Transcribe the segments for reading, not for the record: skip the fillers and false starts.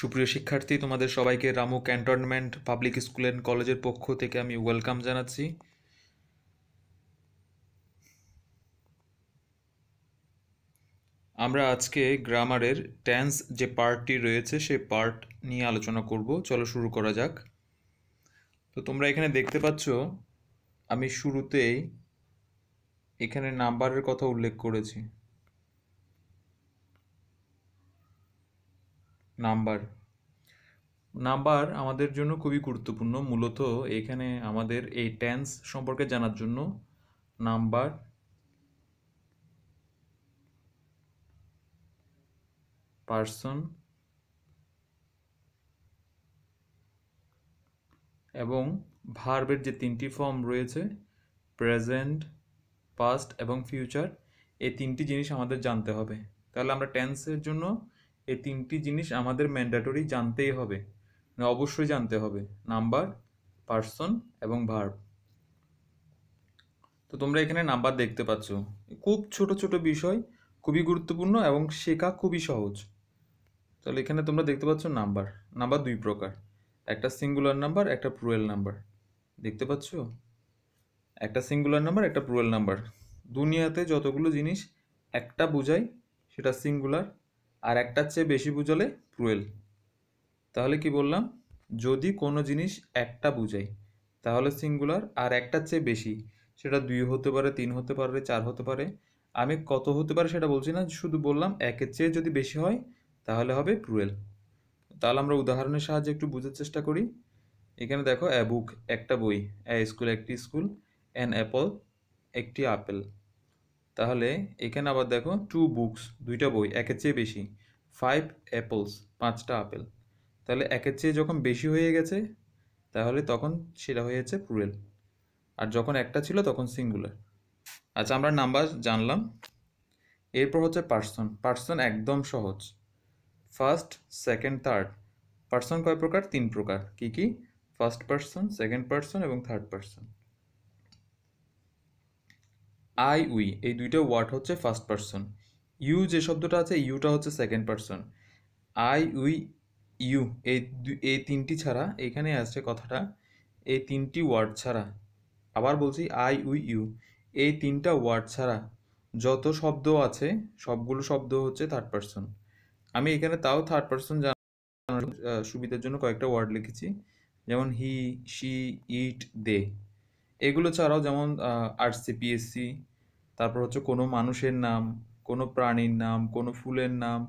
সুপ্রিয় শিক্ষার্থী, তোমাদের সবাইকে Ramu cantonment public school and কলেজের পক্ষ থেকে আমি ওয়েলকাম জানাচ্ছি। আমরা আজকে গ্রামারের টেন্স যে পার্টটি রয়েছে সেই পার্ট নিয়ে আলোচনা করব। চলো শুরু করা যাক। তো তোমরা এখানে দেখতে পাচ্ছ আমি শুরুতেই এখানে নাম্বারের কথা উল্লেখ করেছি। নাম্বার আমাদের জন্য খুবই গুরুত্বপূর্ণ। মূলত এখানে আমাদের এই টেন্স সম্পর্কে জানার জন্য নাম্বার, পার্সন এবং ভার্বের যে তিনটি ফর্ম রয়েছে, প্রেজেন্ট, পাস্ট এবং ফিউচার, এই তিনটি জিনিস আমাদের জানতে হবে। তাহলে আমরা টেন্সের জন্য এই তিনটি জিনিস আমাদের ম্যান্ডেটরি জানতেই হবে, মানে অবশ্যই জানতে হবে: নাম্বার, পার্সন এবং ভার্ব। তো তোমরা এখানে নাম্বার দেখতে পাচ্ছ, খুব ছোট ছোট বিষয়, খুবই গুরুত্বপূর্ণ এবং শেখা খুবই সহজ। তাহলে এখানে তোমরা দেখতে পাচ্ছ নাম্বার দুই প্রকার, একটা সিঙ্গুলার নাম্বার, একটা প্লুরাল নাম্বার। দেখতে পাচ্ছ, একটা সিঙ্গুলার নাম্বার, একটা প্লুরাল নাম্বার। দুনিয়াতে যতগুলো জিনিস একটা বোঝায় সেটা সিঙ্গুলার, আর একটার চেয়ে বেশি বোঝালে প্লুরাল। তাহলে কি বললাম, যদি কোনো জিনিস একটা বোঝায় তাহলে সিঙ্গুলার, আর একটার চেয়ে বেশি সেটা 2 হতে পারে, 3 হতে পারে, 4 হতে পারে। আমি কত হতে পারে সেটা বলছি না, শুধু বললাম একের চেয়ে যদি বেশি হয় তাহলে হবে প্লুরাল। তাহলে আমরা উদাহরণের সাহায্যে একটু বোঝার চেষ্টা করি। এখানে দেখো, এ বুক একটা বই, এ স্কুল একটি স্কুল, অ্যান অ্যাপল একটি আপেল। তাহলে এখানে আবার দেখো, 2 বুকস দুইটা বই, একের চেয়ে বেশি, 5 অ্যাপলস পাঁচটা আপেল। তাহলে একের চেয়ে যখন বেশি হয়ে গেছে তাহলে তখন সেটা হয়েছে প্লুরাল, আর যখন একটা ছিল তখন সিঙ্গুলার। আচ্ছা, আমরা নাম্বার জানলাম। এরপর হচ্ছে পার্সন একদম সহজ। First, second, third. পার্সন কয় প্রকার? 3 প্রকার। কি কি? ফার্স্ট পার্সন, সেকেন্ড পার্সন এবং থার্ড পার্সন। আই, উই এই দুইটা ওয়ার্ড হচ্ছে ফার্স্ট পার্সন। ইউ যে শব্দটা আছে, ইউটা হচ্ছে second person. I, we, you এই তিনটি ছাড়া, এখানে আছে কথাটা, এই তিনটি ওয়ার্ড ছাড়া, আবার বলছি, আই, উই, ইউ এই তিনটা ওয়ার্ড ছাড়া যত শব্দ আছে সবগুলো শব্দ হচ্ছে থার্ড পার্সন। আমি এখানে তাও থার্ড পার্সন জানার সুবিধার জন্য কয়েকটা ওয়ার্ড লিখেছি, যেমন হি, শি, ইট, দে। এগুলো ছাড়াও যেমন আরসি, পিএসসি, তারপর হচ্ছে কোনো মানুষের নাম, কোনো প্রাণীর নাম, কোনো ফুলের নাম,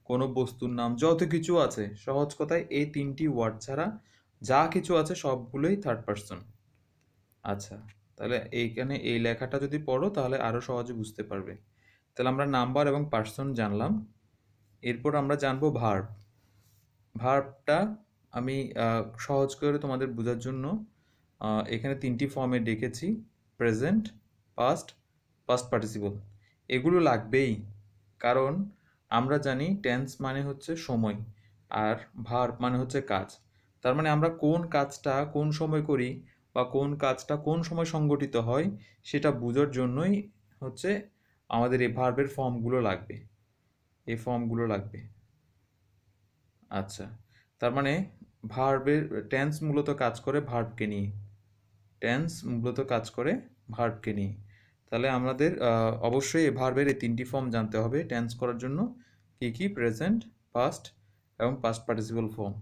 কোনো বস্তুর নাম, যত কিছু আছে, সহজ কথায় এই তিনটি ওয়ার্ড ছাড়া যা কিছু আছে সবগুলোই থার্ড পার্সন। আচ্ছা, তাহলে এইখানে এই লেখাটা যদি পড়ো তাহলে আরও সহজে বুঝতে পারবে। তাহলে আমরা নাম্বার এবং পার্সন জানলাম। এরপর আমরা জানবো ভার্বটা আমি সহজ করে তোমাদের বোঝার জন্য এখানে তিনটি ফর্মে ডেকেছি: প্রেজেন্ট, পাস্ট, পাস্ট পার্টিসিপল। এগুলো লাগবেই, কারণ আমরা জানি টেন্স মানে হচ্ছে সময়, আর ভার্ব মানে হচ্ছে কাজ। তার মানে আমরা কোন কাজটা কোন সময় করি বা কোন কাজটা কোন সময় সংগঠিত হয় সেটা বোঝার জন্যই হচ্ছে আমাদের এই ভার্বের ফর্মগুলো লাগবে, এই ফর্মগুলো লাগবে। আচ্ছা, তার মানে ভার্বের টেন্স মূলত কাজ করে ভার্বকে নিয়ে, তাহলে আমাদের অবশ্যই এই ভার্বের এই তিনটি ফর্ম জানতে হবে টেন্স করার জন্য। কি কি? প্রেজেন্ট, পাস্ট এবং পাস্ট পার্টিসিপল ফর্ম।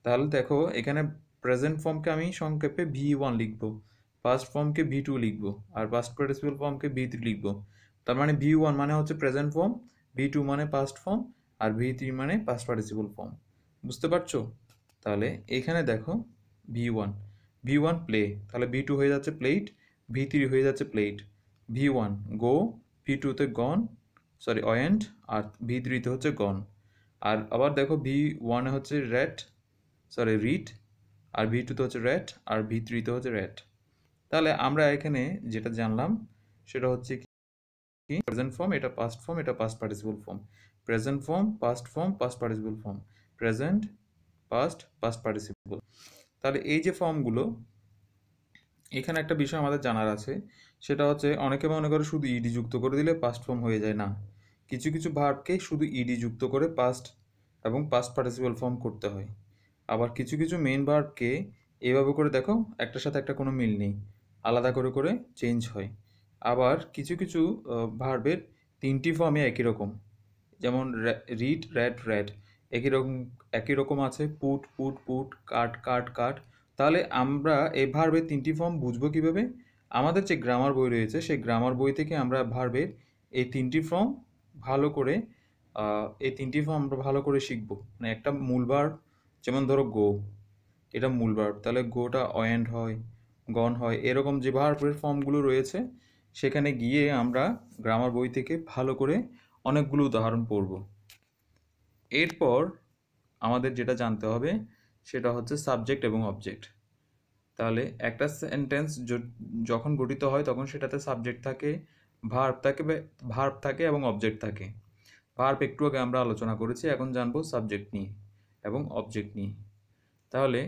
তাহলে দেখো, এখানে প্রেজেন্ট ফর্মকে আমি সংক্ষেপে V1 লিখব, পাস্ট ফর্মকে V2 লিখব, আর পাস্ট পার্টিসিপল ফর্মকে V3 লিখব। তার মানে V1 মানে হচ্ছে প্রেজেন্ট ফর্ম, V2 মানে পাস্ট ফর্ম, আর V3 মানে পাস্ট পার্টিসিপল ফর্ম। বুঝতে পারছো? তাহলে এখানে দেখো, V1 প্লে, তাহলে V2 হয়ে যাচ্ছে প্লেট, V3 হয়ে যাচ্ছে প্লেট। V1 গো, V2তে গন, ওয়েন্ট, আর V3তে হচ্ছে গন। আর আবার দেখো, V1 হচ্ছে রিড, আর V2তে হচ্ছে রেট, আর V3তে হচ্ছে রেট। তাহলে আমরা এখানে যেটা জানলাম সেটা হচ্ছে কি, প্রেজেন্ট ফর্ম, এটা পাস্ট ফর্ম, এটা past participle form. Present form, past form, past participle form, present, past, past participle. তাহলে এই যে ফর্মগুলো, এখানে একটা বিষয় আমাদের জানার আছে, সেটা হচ্ছে অনেকে মনে করে শুধু ইডি যুক্ত করে দিলে পাস্ট ফর্ম হয়ে যায়। না, কিছু কিছু ভার্বকে শুধু ইডি যুক্ত করে পাস্ট এবং পাস্ট পার্টিসিপল ফর্ম করতে হয়। আবার কিছু কিছু মেইন ভার্বকে এভাবে করে দেখো একটার সাথে একটা কোনো মিল নেই, আলাদা করে করে চেঞ্জ হয়। আবার কিছু কিছু ভার্বের তিনটি ফর্মে একই রকম, যেমন রিড, রেড, রেড একই রকম আছে, পুট, পুট, পুট, কাট, কাট, কাট। তাহলে আমরা এই ভার্বের তিনটি ফর্ম বুঝবো কীভাবে? আমাদের যে গ্রামার বই রয়েছে সেই গ্রামার বই থেকে আমরা ভার্বের এই তিনটি ফর্ম ভালো করে আমরা ভালো করে শিখব। মানে একটা মূল ভার্ব, যেমন ধরো গো, এটা মূল ভার্ব, তাহলে গোটা অয়েন্ড হয়, গন হয়, এরকম যে ভার্বের ফর্মগুলো রয়েছে সেখানে গিয়ে আমরা গ্রামার বই থেকে ভালো করে অনেকগুলো উদাহরণ পড়ব। এরপর আমাদের যেটা জানতে হবে সেটা হচ্ছে সাবজেক্ট এবং অবজেক্ট। তাহলে একটা সেন্টেন্স যখন গঠিত হয় তখন সেটাতে সাবজেক্ট থাকে, ভার্ব থাকে এবং অবজেক্ট থাকে। ভার্ব একটু আগে আমরা আলোচনা করেছি, এখন জানবো সাবজেক্ট নিয়ে এবং অবজেক্ট নিয়ে। তাহলে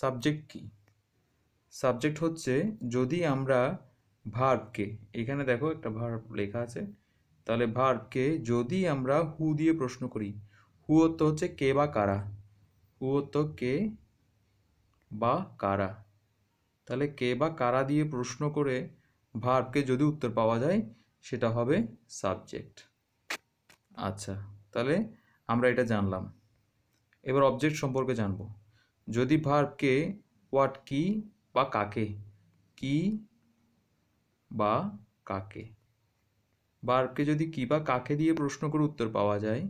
সাবজেক্ট কি? সাবজেক্ট হচ্ছে যদি আমরা ভার্বকে, এখানে দেখো একটা ভার্ব লেখা আছে, তাহলে ভার্বকে যদি আমরা হু দিয়ে প্রশ্ন করি, হু অর্থ হচ্ছে কে বা কারা, হু অর্থ কে বা কারা, তাহলে কে বা কারা দিয়ে প্রশ্ন করে ভার্বকে যদি উত্তর পাওয়া যায় সেটা হবে সাবজেক্ট। আচ্ছা, তাহলে আমরা এটা জানলাম। এবার অবজেক্ট সম্পর্কে জানব। যদি ভার্বকে হোয়াট, কি বা কাকে, কি বা কাকে, ভার্বকে যদি কি বা কাকে দিয়ে প্রশ্ন করে উত্তর পাওয়া যায়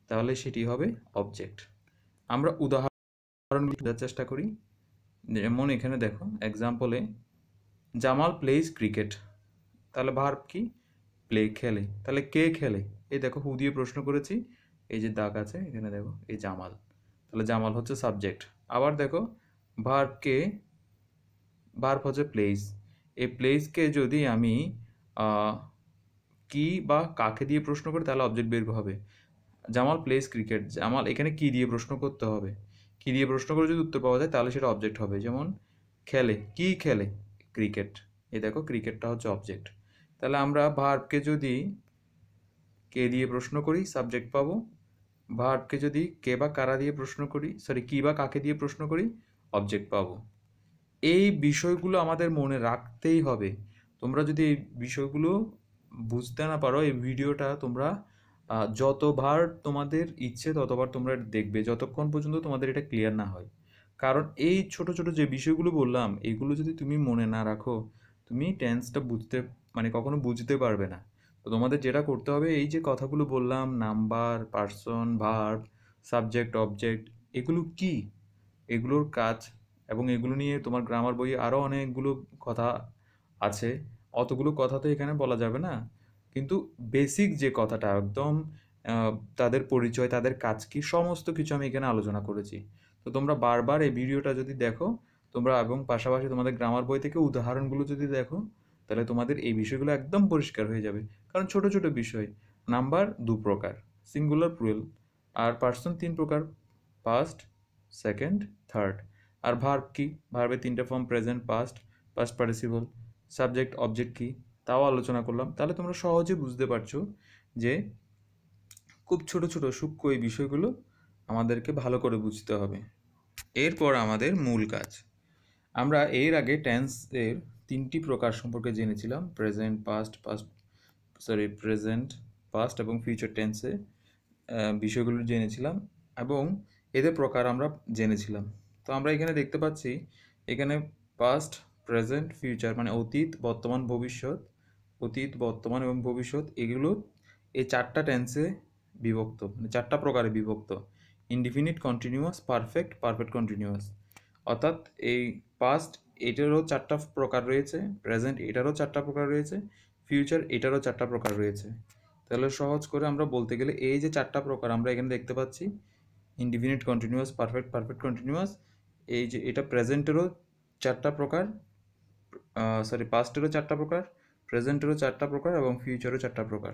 তাহলে সেটি হবে অবজেক্ট। আমরা উদাহরণ বোঝার চেষ্টা করি। যেমন এখানে দেখো এক্সাম্পলে, জামাল প্লেজ ক্রিকেট, তাহলে ভার্ব কি? প্লে, খেলে। তাহলে কে খেলে? এই দেখো হু দিয়ে প্রশ্ন করেছি, এই যে দাগ আছে এখানে দেখো, এই জামাল, তাহলে জামাল হচ্ছে সাবজেক্ট। আবার দেখো ভার্ব হচ্ছে প্লেস, এই প্লেসকে যদি আমি কি বা কাকে দিয়ে প্রশ্ন করি তাহলে অবজেক্ট বের হবে। জামাল প্লেস ক্রিকেট, জামাল, এখানে কি দিয়ে প্রশ্ন করতে হবে, কি দিয়ে প্রশ্ন করে যদি উত্তর পাওয়া যায় তাহলে সেটা অবজেক্ট হবে। যেমন খেলে, কি খেলে? ক্রিকেট, এই দেখো ক্রিকেটটা হচ্ছে অবজেক্ট। তাহলে আমরা ভার্বকে যদি কে দিয়ে প্রশ্ন করি সাবজেক্ট পাবো, ভার্বকে যদি কে বা কারা দিয়ে প্রশ্ন করি, কি বা কাকে দিয়ে প্রশ্ন করি, অবজেক্ট পাবো। এই বিষয়গুলো আমাদের মনে রাখতেই হবে। তোমরা যদি এই বিষয়গুলো বুঝতে না পারো, এই ভিডিওটা তোমরা যতবার তোমাদের ইচ্ছে ততবার তোমরা দেখবে, যতক্ষণ পর্যন্ত তোমাদের এটা ক্লিয়ার না হয়। কারণ এই ছোট ছোট যে বিষয়গুলো বললাম এইগুলো যদি তুমি মনে না রাখো, তুমি টেন্সটা কখনো বুঝতে পারবে না। তো তোমাদের যেটা করতে হবে, এই যে কথাগুলো বললাম, number, person, verb, subject, object, এগুলো কি, এগুলোর কাজ, এবং এগুলো নিয়ে তোমার গ্রামার বইয়ে আরও অনেকগুলো কথা আছে, অতগুলো কথা তো এখানে বলা যাবে না, কিন্তু বেসিক যে কথাটা একদম তাদের পরিচয়, তাদের কাজ কি, সমস্ত কিছু আমি এখানে আলোচনা করেছি। তো তোমরা বারবার এই ভিডিওটা যদি দেখো তোমরা, এবং পাশাপাশি তোমাদের গ্রামার বই থেকে উদাহরণগুলো যদি দেখো, তাহলে তোমাদের এই বিষয়গুলো একদম পরিষ্কার হয়ে যাবে। কারণ ছোট ছোট বিষয়, নাম্বার দু প্রকার, সিঙ্গুলার, প্লুরাল, আর পার্সন তিন প্রকার, পাস্ট, সেকেন্ড, থার্ড। আর ভার্ব কি? ভার্বের তিনটা form, present, past, past participle, subject, object কি, তাও আলোচনা করলাম। তাহলে তোমরা সহজে বুঝতে পারছো যে খুব ছোট ছোট সূক্ষ্ম এই বিষয়গুলো আমাদেরকে ভালো করে বুঝতে হবে। এরপর আমাদের মূল কাজ। আমরা এর আগে টেন্সের তিনটি প্রকার সম্পর্কে জেনেছিলাম, প্রেজেন্ট, পাস্ট এবং ফিউচার টেন্সে বিষয়গুলো জেনেছিলাম, এবং এদের প্রকার আমরা জেনেছিলাম। তো আমরা এখানে দেখতে পাচ্ছি, এখানে পাস্ট, প্রেজেন্ট, ফিউচার মানে অতীত, বর্তমান, ভবিষ্যৎ, অতীত, বর্তমান এবং ভবিষ্যৎ, এগুলো এই চারটা টেন্সে বিভক্ত, মানে চারটা প্রকারে বিভক্ত। Indefinite, continuous, perfect, perfect continuous. অর্থাৎ এই পাস্ট এটারও চারটা প্রকার রয়েছে, প্রেজেন্ট এটারও চারটা প্রকার রয়েছে, ফিউচার এটারও চারটা প্রকার রয়েছে। তাহলে সহজ করে আমরা বলতে গেলে এই যে চারটা প্রকার আমরা এখানে দেখতে পাচ্ছি, indefinite, continuous, perfect, perfect continuous, এই যে এটা প্রেজেন্টেরও চারটা প্রকার, পাস্টেরও চারটা প্রকার, প্রেজেন্টেরও চারটা প্রকার, এবং ফিউচারও চারটা প্রকার।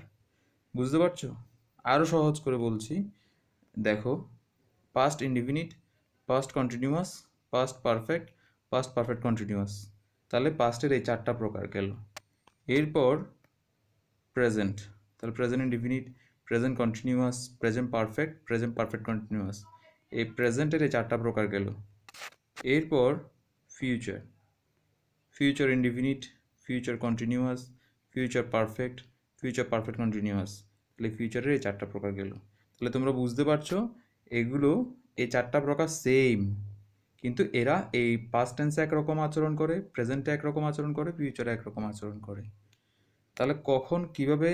বুঝতে পারছো? আরও সহজ করে বলছি, দেখো, past indefinite, past continuous, past perfect, past perfect continuous. তাহলে পাস্টের এই চারটা প্রকার গেল। এরপর প্রেজেন্ট, তাহলে present indefinite, present continuous, present perfect, present perfect continuous. এই প্রেজেন্টের এই 4টা প্রকার গেল। এরপর future, future indefinite, future continuous, future perfect, future perfect continuous. তাহলে ফিউচারের এই 4টা প্রকার গেল। তাহলে তোমরা বুঝতে পারছো এগুলো, এই 4টা প্রকার সেম, কিন্তু এরা এই পাস্ট টেন্সে একরকম আচরণ করে, প্রেজেন্টে একরকম আচরণ করে, ফিউচারে একরকম আচরণ করে। তাহলে কখন কিভাবে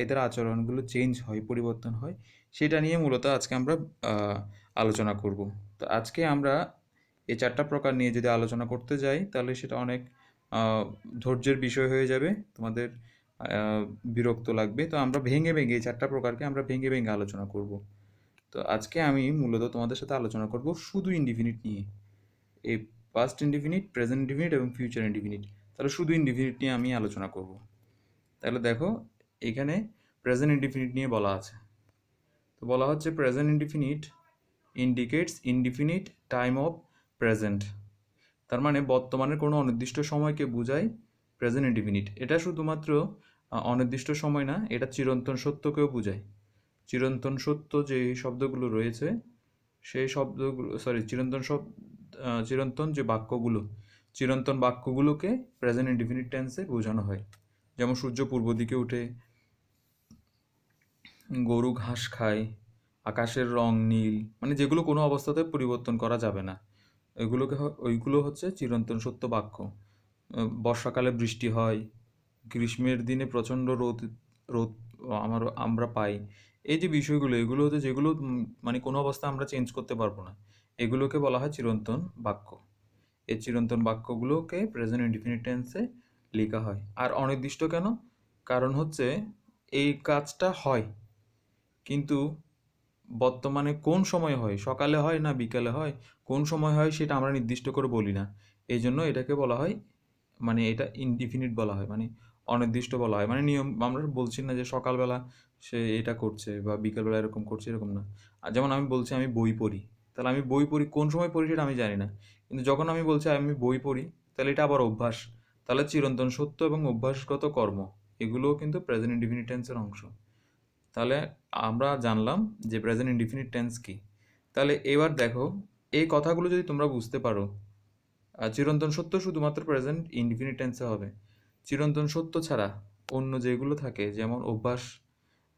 এদের আচরণগুলো চেঞ্জ হয়, পরিবর্তন হয়, সেটা নিয়ে মূলত আজকে আমরা আলোচনা করব। তো আজকে আমরা এই 4টা প্রকার নিয়ে যদি আলোচনা করতে যাই তাহলে সেটা অনেক ধৈর্যের বিষয় হয়ে যাবে, তোমাদের বিরক্ত লাগবে। তো আমরা ভেঙে ভেঙে এই 4টা প্রকারকে আমরা ভেঙে ভেঙে আলোচনা করব। তো আজকে আমি মূলত তোমাদের সাথে আলোচনা করব শুধু ইনডিফিনিট নিয়ে, এই পাস্ট ইনডিফিনিট, প্রেজেন্ট ইনডিফিনিট এবং ফিউচার ইনডিফিনিট। তাহলে শুধু ইনডিফিনিট নিয়ে আমি আলোচনা করব। তাহলে দেখো এখানে প্রেজেন্ট ইনডিফিনিট নিয়ে বলা আছে। তো বলা হচ্ছে present indefinite indicates indefinite time of present. তার মানে বর্তমানের কোনো অনির্দিষ্ট সময়কে বোঝায় প্রেজেন্ট ইনডিফিনিট। এটা শুধুমাত্র অনির্দিষ্ট সময় না, এটা চিরন্তন সত্যকেও বোঝায়। চিরন্তন সত্য যে শব্দগুলো রয়েছে সেই শব্দগুলো, চিরন্তন যে বাক্যগুলো, চিরন্তন বাক্যগুলোকে প্রেজেন্ট ইনডিফিনিট টেন্সে বোঝানো হয়। যেমন সূর্য পূর্ব দিকে ওঠে, গরু ঘাস খায়, আকাশের রং নীল, মানে যেগুলো কোনো অবস্থাতে পরিবর্তন করা যাবে না, ওইগুলো হচ্ছে চিরন্তন সত্য বাক্য। বর্ষাকালে বৃষ্টি হয়, গ্রীষ্মের দিনে প্রচণ্ড রোদ রোদ আমরা পাই। এই যে বিষয়গুলো, এগুলো হচ্ছে যেগুলো মানে কোনো অবস্থা আমরা চেঞ্জ করতে পারবো না, এগুলোকে বলা হয় চিরন্তন বাক্য। এই চিরন্তন বাক্যগুলোকে প্রেজেন্ট ইনডিফিনিট টেন্সে লেখা হয়। আর অনির্দিষ্ট কেন? কারণ হচ্ছে এই কাজটা হয়, কিন্তু বর্তমানে কোন সময় হয়, সকালে হয় না বিকালে হয়, কোন সময় হয় সেটা আমরা নির্দিষ্ট করে বলি না। এই জন্য এটাকে বলা হয়, মানে এটা ইনডিফিনিট বলা হয়, মানে অনির্দিষ্ট বলা হয়। মানে নিয়ম আমরা বলছি না যে সকালবেলা সে এটা করছে বা বিকালবেলা এরকম করছে, এরকম না। আর যেমন আমি বলছি আমি বই পড়ি, তাহলে আমি বই পড়ি কোন সময় পড়ি সেটা আমি জানি না, কিন্তু যখন আমি বলছি আমি বই পড়ি, তাহলে এটা আবার অভ্যাস। তাহলে চিরন্তন সত্য এবং অভ্যাসগত কর্ম, এগুলোও কিন্তু প্রেজেন্ট ইনডিফিনিট টেন্সের অংশ। তাহলে আমরা জানলাম যে প্রেজেন্ট ইনডিফিনিট টেন্স কি। তাহলে এবার দেখো এই কথাগুলো যদি তোমরা বুঝতে পারো, চিরন্তন সত্য শুধুমাত্র প্রেজেন্ট ইনডিফিনিট টেন্সে হবে। চিরন্তন সত্য ছাড়া অন্য যেগুলো থাকে, যেমন অভ্যাস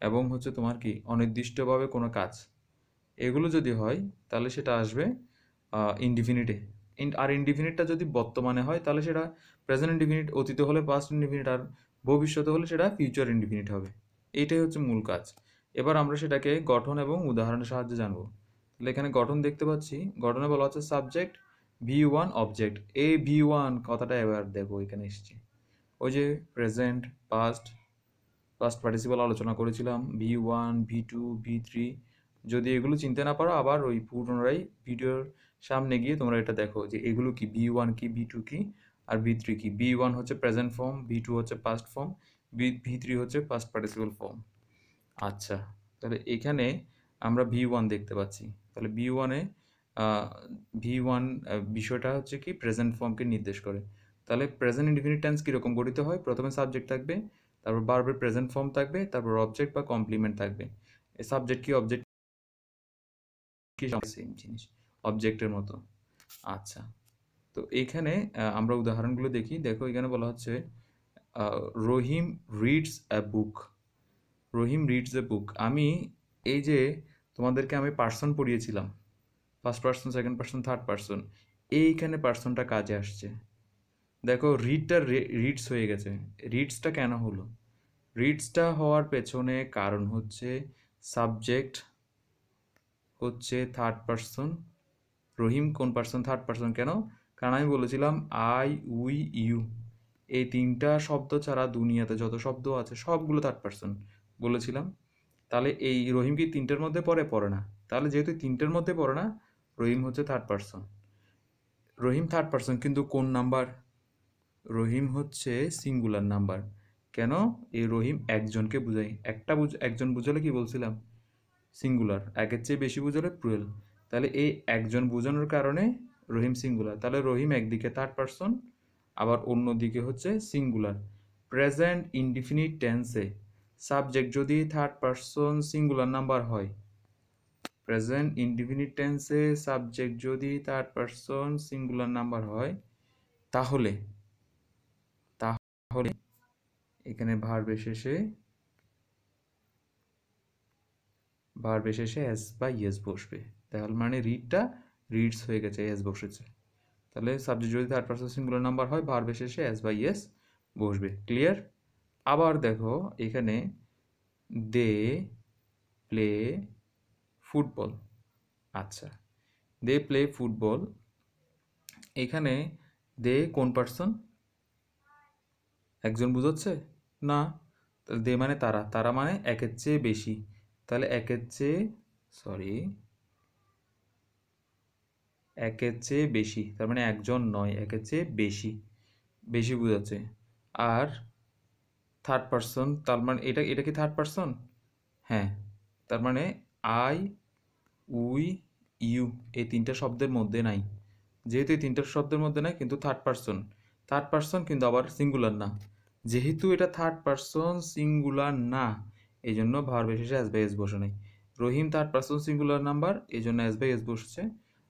এবং হচ্ছে তোমার কি অনির্দিষ্টভাবে কোনো কাজ, এগুলো যদি হয় তাহলে সেটা আসবে ইনডিফিনিটে। আর ইনডিফিনিটটা যদি বর্তমানে হয় তাহলে সেটা প্রেজেন্ট ইনডিফিনিট, অতীতে হলে পাস্ট ইনডিফিনিট, আর ভবিষ্যতে হলে সেটা ফিউচার ইনডিফিনিট হবে। এইটাই হচ্ছে মূল কাজ। এবার আমরা সেটাকে গঠন এবং উদাহরণের সাহায্যে জানবো। তাহলে এখানে গঠন দেখতে পাচ্ছি, গঠনে বলা হচ্ছে সাবজেক্ট V1 অবজেক্ট। এই V1 কথাটা এবার দেখো এখানে এসছে, ওই যে প্রেজেন্ট পাস্ট পার্টিসিপাল আলোচনা করেছিলাম, V1 V2 V3। যদি এগুলো চিনতে না পারো আবার ওই পুনরায় ভিডিওর সামনে গিয়ে তোমরা এটা দেখো যে এগুলো কি, V1 কি, V2 কি, আর V3 কি। V1 হচ্ছে প্রেজেন্ট ফর্ম, V2 হচ্ছে পাস্ট ফর্ম, V3 হচ্ছে পাস্ট পার্টিসিপাল ফর্ম। আচ্ছা, তাহলে এখানে আমরা V1 দেখতে পাচ্ছি। তাহলে V1 বিষয়টা হচ্ছে কি প্রেজেন্ট ফর্মকে নির্দেশ করে। তাহলে প্রেজেন্ট ইনডিফিনিট টেন্স কীরকম গঠিত হয়? প্রথমে সাবজেক্ট থাকবে, তারপর ভার্বের প্রেজেন্ট ফর্ম থাকবে, তারপর অবজেক্ট বা কমপ্লিমেন্ট থাকবে। এই সাবজেক্ট কি অবজেক্ট কি সেম জিনিস, অবজেক্টের মতো। আচ্ছা, তো এইখানে আমরা উদাহরণগুলো দেখি। দেখো এখানে বলা হচ্ছে রহিম reads a book. Rahim reads a বুক। আমি এই যে তোমাদেরকে আমি পার্সন পড়িয়েছিলাম, first person, second person, third person, এইখানে পার্সনটা কাজে আসছে। দেখো রিডস হয়ে গেছে। রিডসটা কেন হলো? রিডসটা হওয়ার পেছনে কারণ হচ্ছে সাবজেক্ট হচ্ছে থার্ড পার্সন। রহিম কোন পার্সন? Third person. কেন? কারণ আমি বলেছিলাম আই, উই, ইউ, এই 3টা শব্দ ছাড়া দুনিয়াতে যত শব্দ আছে সবগুলো থার্ড পার্সন বলেছিলাম। তাহলে এই রহিম কি 3টের মধ্যে পড়ে না? তাহলে যেহেতু 3টের মধ্যে পড়ে না, রহিম হচ্ছে থার্ড পার্সন। রহিম থার্ড পার্সন, কিন্তু কোন নাম্বার? রহিম হচ্ছে সিঙ্গুলার নাম্বার। কেন? এই রহিম একজনকে বুঝায়। একজন বুঝালে কি বলছিলাম? সিঙ্গুলার। একের চেয়ে বেশি বুঝালে প্লুরাল। তাহলে এই একজন বোঝানোর কারণে রহিম সিঙ্গুলার। তাহলে রহিম একদিকে থার্ড পার্সন, আবার অন্যদিকে হচ্ছে সিঙ্গুলার। প্রেজেন্ট ইনডিফিনিট টেন্সে সাবজেক্ট যদি থার্ড পারসন সিঙ্গুলার নাম্বার হয়, প্রেজেন্ট ইনডিফিনিট টেন্সে সাবজেক্ট যদি থার্ড পারসন সিঙ্গুলার নাম্বার হয় তাহলে তাহলে এখানে ভার্বের শেষে এস বা ইয়েস বসবে। তাহলে মানে রিডস হয়ে গেছে, এস বসেছে। তাহলে সাবজেক্ট যদি থার্ড পারসন সিঙ্গুলার নাম্বার হয় ভার্বের শেষে এস বা ইয়েস বসবে। ক্লিয়ার? আবার দেখো এখানে দে প্লে ফুটবল। আচ্ছা, দে প্লে ফুটবল, এখানে দে কোন পারসন? একজন বুঝাচ্ছে না, তাহলে দে মানে তারা মানে একের চেয়ে বেশি। তাহলে একের চেয়ে বেশি, তার মানে একজন নয়, একের চেয়ে বেশি বোঝাচ্ছে। আর থার্ড পারসন, তার মানে এটা কি থার্ড পারসন? হ্যাঁ, তার মানে আই, উই, ইউ এই তিনটা শব্দের মধ্যে নাই। যেহেতু এই তিনটা শব্দের মধ্যে নাই, কিন্তু থার্ড পারসন কিন্তু আবার সিঙ্গুলার না। যেহেতু এটা থার্ড পারসন সিঙ্গুলার না, এই জন্য ভার্বের শেষে এস বাই এস বসে নাই। রহিম থার্ড পারসন সিঙ্গুলার নাম্বার, এই জন্য এস বাই এস বসছে।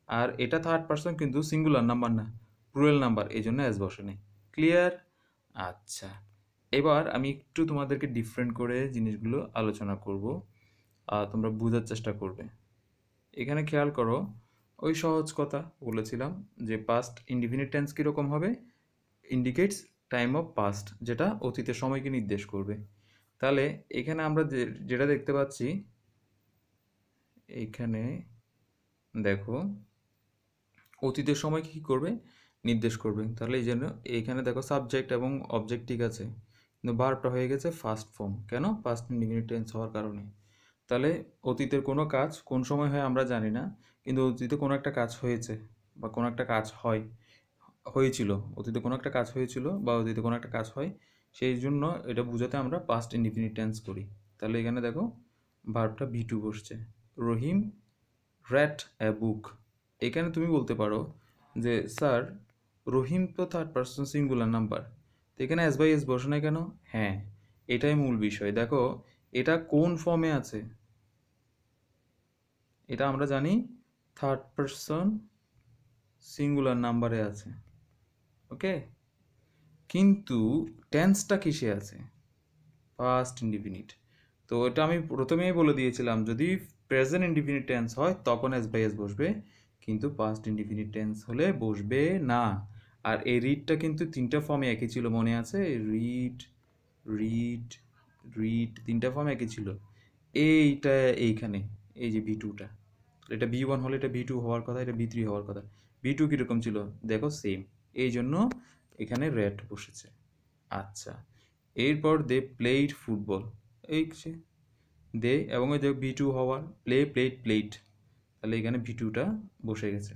আর এটা থার্ড পারসন কিন্তু সিঙ্গুলার নাম্বার না, প্লুরাল নাম্বার, এই জন্য এস বসে নেই। ক্লিয়ার? আচ্ছা, এবার আমি একটু তোমাদেরকে ডিফারেন্ট করে জিনিসগুলো আলোচনা করব, তোমরা বোঝার চেষ্টা করবে। এখানে খেয়াল করো, ওই সহজ কথা বলেছিলাম যে পাস্ট ইনডিফিনিট টেন্স কীরকম হবে, ইন্ডিকেটস টাইম অফ পাস্ট, যেটা অতীতের সময়কে নির্দেশ করবে। তাহলে এখানে আমরা যেটা দেখতে পাচ্ছি, এইখানে দেখো অতীতের সময় কী করবে, নির্দেশ করবে। তাহলে এই জন্য এইখানে দেখো সাবজেক্ট এবং অবজেক্ট ঠিক আছে, কিন্তু ভার্বটা হয়ে গেছে ফার্স্ট ফর্ম। কেন? পাস্ট ইনডিফিনিট টেন্স হওয়ার কারণে। তাহলে অতীতের কোনো কাজ কোন সময় হয় আমরা জানি না, কিন্তু অতীতে কোনো একটা কাজ হয়েছে বা কোনো একটা কাজ হয়েছিল, অতীতে কোনো একটা কাজ হয়েছিল বা অতীতে কোনো একটা কাজ হয়, সেই জন্য এটা বোঝাতে আমরা পাস্ট ইনডিফিনিট টেন্স করি। তাহলে এখানে দেখো ভার্বটা V2 বসছে, রহিম রেড এ বুক। এখানে তুমি বলতে পারো যে স্যার রহিম তো থার্ড পারসন সিঙ্গুলার নাম্বার, তো এখানে এস বাই এস বসে নাই কেন? হ্যাঁ, এটাই মূল বিষয়। দেখো এটা কোন ফর্মে আছে, এটা আমরা জানি থার্ড পারসন সিঙ্গুলার নাম্বারে আছে, ওকে, কিন্তু টেন্সটা কিসে আছে? Past indefinite. তো এটা আমি প্রথমেই বলে দিয়েছিলাম, যদি প্রেজেন্ট ইনডিফিনিট টেন্স হয় তখন এস বাই এস বসবে, কিন্তু পাস্ট ইনডিফিনিট টেন্স হলে বসবে না। আর এই রিডটা কিন্তু তিনটা ফর্মে একই ছিল, মনে আছে? রিড রিড রিড তিনটা ফর্ম একই ছিল। এইটা এইখানে এই যে V2টা, এটা V1 হলে এটা V2 হওয়ার কথা, এটা V3 হওয়ার কথা। V2 কীরকম ছিল দেখো, সেম, এই জন্য এখানে রেড বসেছে। আচ্ছা, এরপর দে প্লেড ফুটবল, এই যে দে এবং ওই যে V2 হওয়ার প্লেট, তাহলে এখানে V2টা বসে গেছে।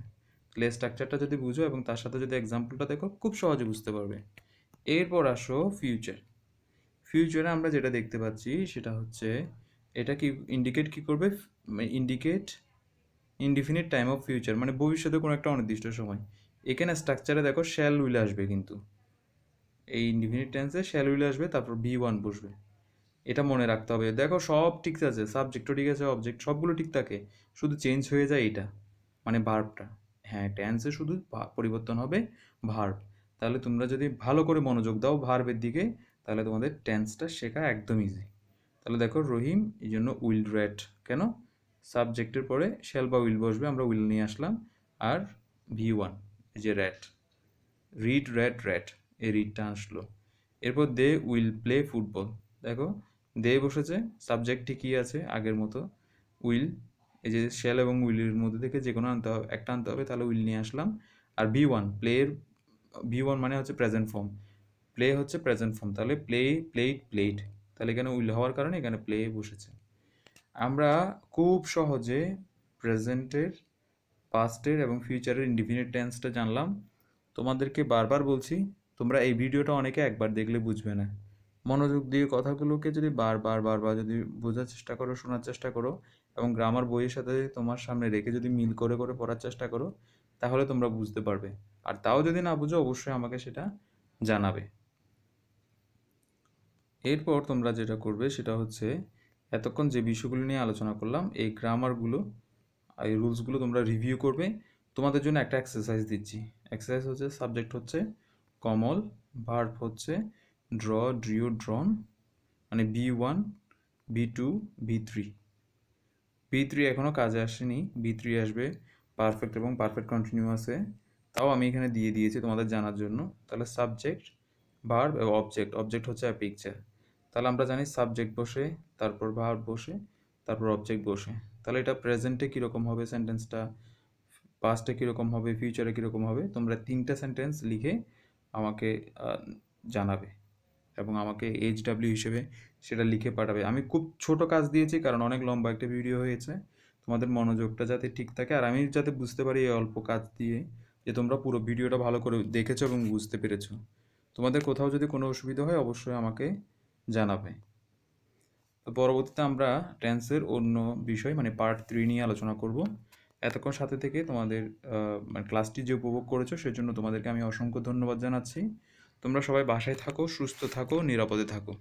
তাহলে স্ট্রাকচারটা যদি বুঝো এবং তার সাথে যদি এক্সাম্পলটা দেখো খুব সহজে বুঝতে পারবে। এরপর আসো ফিউচারে আমরা যেটা দেখতে পাচ্ছি সেটা হচ্ছে, এটা কি ইন্ডিকেট কি করবে, indicate indefinite time of future, মানে ভবিষ্যতে কোনো একটা অনির্দিষ্ট সময়। এখানে স্ট্রাকচারে দেখো শ্যাল উইল আসবে, কিন্তু এই ইনডিফিনিট টেন্সে শ্যাল উইল আসবে, তারপর V1 বসবে। এটা মনে রাখতে হবে। দেখো সব ঠিক আছে, সাবজেক্টও ঠিক আছে, অবজেক্ট সবগুলো ঠিক থাকে, শুধু চেঞ্জ হয়ে যায় এটা, মানে ভার্বটা। হ্যাঁ, টেন্সে শুধু পরিবর্তন হবে ভার্ব। তাহলে তোমরা যদি ভালো করে মনোযোগ দাও ভার্বের দিকে, তাহলে তোমাদের টেন্সটা শেখা একদম ইজি। তাহলে দেখো রহিম, এই জন্য উইল রেড, কেন? সাবজেক্টের পরে শ্যাল বা উইল বসবে, আমরা উইল নিয়ে আসলাম। আর V1 এই যে রেড, এই রিডটা আসলো। এরপর দে উইল প্লে ফুটবল, দেখো দে বসেছে, সাবজেক্ট ঠিকই আছে আগের মতো, উইল, এই যে শ্যাল এবং উইলের মধ্যে থেকে যে কোনো একটা আনতে হবে, তাহলে উইল নিয়ে আসলাম। আর V1 মানে হচ্ছে প্রেজেন্ট ফর্ম, প্লে হচ্ছে প্রেজেন্ট ফর্ম, তাহলে প্লেড, তাহলে এখানে উইল হওয়ার কারণে এখানে প্লে বসেছে। আমরা খুব সহজে প্রেজেন্টের, পাস্টের এবং ফিউচারের ইনডিফিনিট টেন্সটা জানলাম। তোমাদেরকে বারবার বলছি, তোমরা এই ভিডিওটা অনেকে একবার দেখলে বুঝবে না। মনোযোগ দিয়ে কথাগুলোকে যদি বারবার যদি বোঝার চেষ্টা করো, শোনার চেষ্টা করো, এবং গ্রামার বইয়ের সাথে তোমার সামনে রেখে যদি মিল করে পড়ার চেষ্টা করো, তাহলে তোমরা বুঝতে পারবে। আর তাও যদি না বুঝো অবশ্যই আমাকে সেটা জানাবে। এরপর তোমরা যেটা করবে সেটা হচ্ছে এতক্ষণ যে বিষয়গুলো নিয়ে আলোচনা করলাম এই গ্রামারগুলো এই রুলসগুলো তোমরা রিভিউ করবে। তোমাদের জন্য একটা এক্সারসাইজ দিচ্ছি। এক্সারসাইজ হচ্ছে সাবজেক্ট হচ্ছে কমল, ভার্ব হচ্ছে ড্র, ড্রিউ, ড্রন, মানে B1, B2, B3। B3 এখনও কাজে আসেনি, B3 আসবে পারফেক্ট এবং পারফেক্ট কন্টিনিউয়াসে। তাও আমি এখানে দিয়ে দিয়েছি তোমাদের জানার জন্য। তাহলে সাবজেক্ট, ভার্ব এবং অবজেক্ট। অবজেক্ট হচ্ছে আ পিকচার। তাহলে আমরা জানি সাবজেক্ট বসে, তারপর ভার্ব বসে, তারপর অবজেক্ট বসে। তাহলে এটা প্রেজেন্টে কীরকম হবে সেন্টেন্সটা, পাস্টে কীরকম হবে, ফিউচারে কীরকম হবে, তোমরা 3টা সেন্টেন্স লিখে আমাকে জানাবে এবং আমাকে HW হিসেবে সেটা লিখে পাঠাবে। আমি খুব ছোট কাজ দিয়েছি কারণ অনেক লম্বা একটা ভিডিও হয়েছে। তোমাদের মনোযোগটা যাতে ঠিক থাকে আর আমি যাতে বুঝতে পারি এই অল্প কাজ দিয়ে যে তোমরা পুরো ভিডিওটা ভালো করে দেখেছো এবং বুঝতে পেরেছো। তোমাদের কোথাও যদি কোনো অসুবিধা হয় অবশ্যই আমাকে জানাবে। তো পরবর্তীতে আমরা টেন্সের অন্য বিষয় মানে পার্ট 3 নিয়ে আলোচনা করব। এতক্ষণ সাথে থেকে তোমাদের মানে ক্লাসটি যে উপভোগ করেছো সেজন্য তোমাদেরকে আমি অসংখ্য ধন্যবাদ জানাচ্ছি। তোমরা সবাই বাসায় থাকো, সুস্থ থাকো, নিরাপদে থাকো।